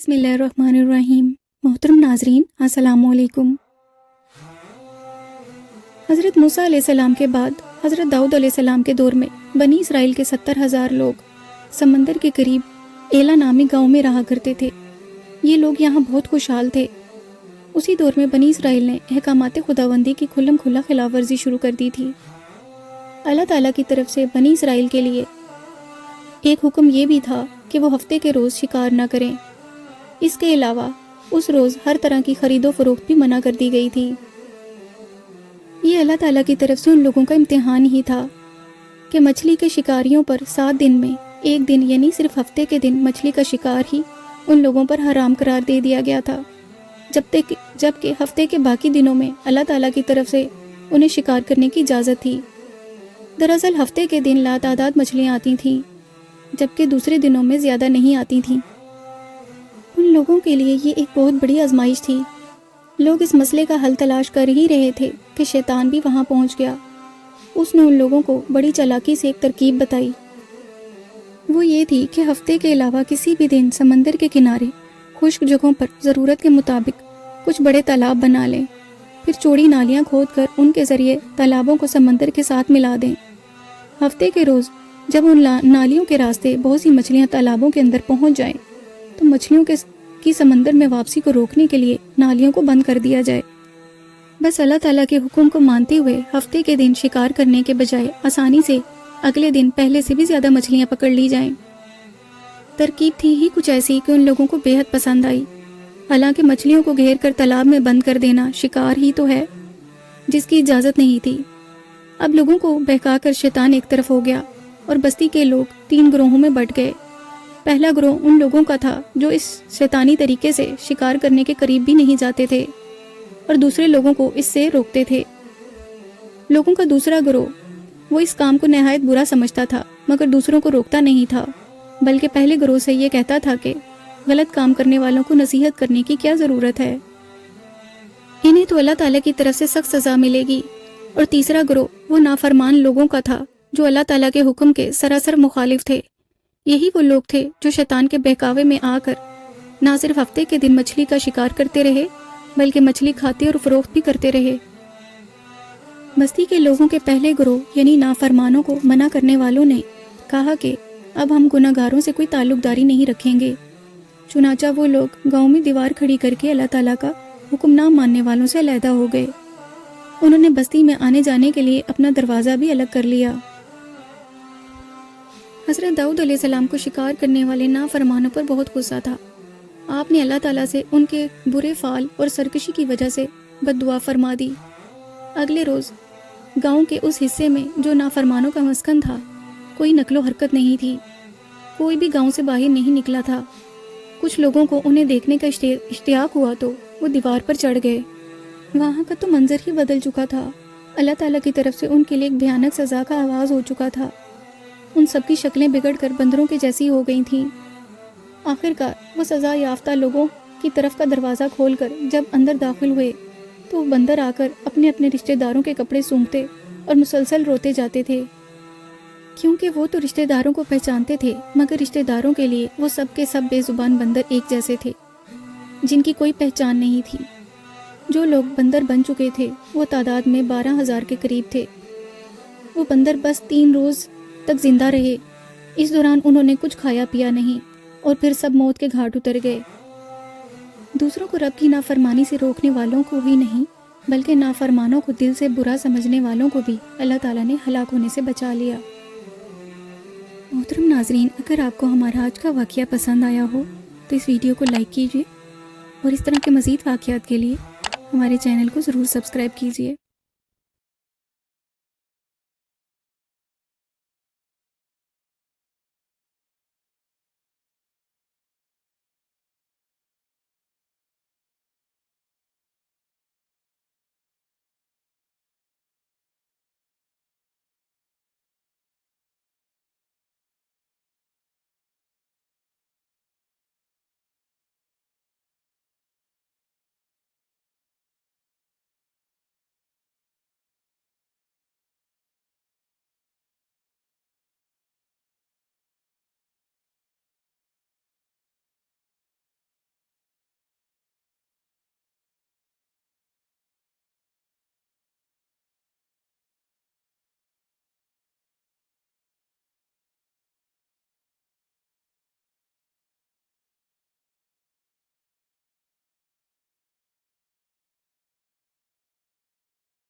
बिस्मिल्लाहिर्रहमानिर्रहीम। मोहतरम नाजरीन, अस्सलामुअलैकुम। हज़रत मूसा अलैहिस्सलाम के बाद हज़रत दाऊद अलैहिस्सलाम के दौर में बनी इसराइल के 70,000 लोग समंदर के करीब एला नामी गांव में रहा करते थे। ये लोग यहाँ बहुत खुशहाल थे। उसी दौर में बनी इसराइल ने अहकामात खुदावंदी की खुल्लम खुल्ला खिलाफ वर्जी शुरू कर दी थी। अल्लाह ताला की तरफ से बनी इसराइल के लिए एक हुक्म ये भी था कि वो हफ्ते के रोज़ शिकार न करें। इसके अलावा उस रोज़ हर तरह की खरीदो फरोख्त भी मना कर दी गई थी। ये अल्लाह ताला की तरफ से उन लोगों का इम्तिहान ही था कि मछली के शिकारियों पर 7 दिन में एक दिन यानी सिर्फ हफ्ते के दिन मछली का शिकार ही उन लोगों पर हराम करार दे दिया गया था, जबकि हफ्ते के बाकी दिनों में अल्लाह ताला की तरफ से उन्हें शिकार करने की इजाज़त थी। दरअसल हफ्ते के दिन लातादाद मछलियाँ आती थीं, जबकि दूसरे दिनों में ज़्यादा नहीं आती थीं। उन लोगों के लिए ये एक बहुत बड़ी आजमाइश थी। लोग इस मसले का हल तलाश कर ही रहे थे कि शैतान भी वहाँ पहुँच गया। उसने उन लोगों को बड़ी चालाकी से एक तरकीब बताई। वो ये थी कि हफ्ते के अलावा किसी भी दिन समंदर के किनारे खुश्क जगहों पर ज़रूरत के मुताबिक कुछ बड़े तालाब बना लें, फिर चौड़ी नालियाँ खोद कर उनके ज़रिए तालाबों को समंदर के साथ मिला दें। हफ्ते के रोज़ जब उन नालियों के रास्ते बहुत सी मछलियाँ तालाबों के अंदर पहुँच जाएं, तो मछलियों की समंदर में वापसी को रोकने के लिए नालियों को बंद कर दिया जाए। बस अल्लाह ताला के हुक्म को मानते हुए हफ्ते के दिन शिकार करने के बजाय आसानी से अगले दिन पहले से भी ज़्यादा मछलियाँ पकड़ ली जाएं। तरकीब थी ही कुछ ऐसी कि उन लोगों को बेहद पसंद आई। हालांकि मछलियों को घेर कर तालाब में बंद कर देना शिकार ही तो है, जिसकी इजाज़त नहीं थी। अब लोगों को बहका कर शैतान एक तरफ हो गया और बस्ती के लोग 3 ग्रोहों में बंट गए। पहला ग्रोह उन लोगों का था जो इस शैतानी तरीके से शिकार करने के करीब भी नहीं जाते थे और दूसरे लोगों को इससे रोकते थे। लोगों का दूसरा ग्रोह वो इस काम को नहायत बुरा समझता था, मगर दूसरों को रोकता नहीं था, बल्कि पहले ग्रोह से ये कहता था कि गलत काम करने वालों को नसीहत करने की क्या ज़रूरत है, इन्हें तो अल्लाह ताला की तरफ से सख्त सज़ा मिलेगी। और तीसरा ग्रोह वो नाफरमान लोगों का था जो अल्लाह ताला के हुक्म के सरासर मुखालिफ थे। यही वो लोग थे जो शैतान के बहकावे में आकर ना सिर्फ हफ्ते के दिन मछली का शिकार करते रहे, बल्कि मछली खाते और फरोख्त भी करते रहे। बस्ती के लोगों के पहले ग्रोह यानी नाफरमानों को मना करने वालों ने कहा कि अब हम गुनाहगारों से कोई ताल्लुकदारी नहीं रखेंगे। चुनाचा वो लोग गांव में दीवार खड़ी करके अल्लाह ताला का हुक्म ना मानने वालों से अलहदा हो गए। उन्होंने बस्ती में आने जाने के लिए अपना दरवाज़ा भी अलग कर लिया। हज़रत दाऊद अलैहिस्सलाम को शिकार करने वाले नाफरमानों पर बहुत गुस्सा था। आपने अल्लाह ताला से उनके बुरे फाल और सरकशी की वजह से बद्दुआ फरमा दी। अगले रोज़ गांव के उस हिस्से में जो नाफरमानों का मस्कन था, कोई नकलो हरकत नहीं थी। कोई भी गांव से बाहर नहीं निकला था। कुछ लोगों को उन्हें देखने का इश्तियाक हुआ तो वो दीवार पर चढ़ गए। वहाँ का तो मंजर ही बदल चुका था। अल्लाह ताला की तरफ से उनके लिए एक भयानक सज़ा का आगाज़ हो चुका था। उन सबकी शक्लें बिगड़कर बंदरों के जैसी हो गई थीं। आखिरकार वो सज़ा याफ्ता लोगों की तरफ का दरवाज़ा खोलकर जब अंदर दाखिल हुए तो वो बंदर आकर अपने अपने रिश्तेदारों के कपड़े सूंघते और मुसलसल रोते जाते थे, क्योंकि वो तो रिश्तेदारों को पहचानते थे, मगर रिश्तेदारों के लिए वो सब के सब बेजुबान बंदर एक जैसे थे, जिनकी कोई पहचान नहीं थी। जो लोग बंदर बन चुके थे वो तादाद में 12,000 के करीब थे। वो बंदर बस 3 रोज़ तक जिंदा रहे। इस दौरान उन्होंने कुछ खाया पिया नहीं और फिर सब मौत के घाट उतर गए। दूसरों को रब की नाफरमानी से रोकने वालों को ही नहीं, बल्कि नाफरमानों को दिल से बुरा समझने वालों को भी अल्लाह ताला ने हलाक होने से बचा लिया। मोहतरम नाजरीन, अगर आपको हमारा आज का वाक़या पसंद आया हो तो इस वीडियो को लाइक कीजिए और इस तरह के मज़ीद वाक़यात के लिए हमारे चैनल को ज़रूर सब्सक्राइब कीजिए।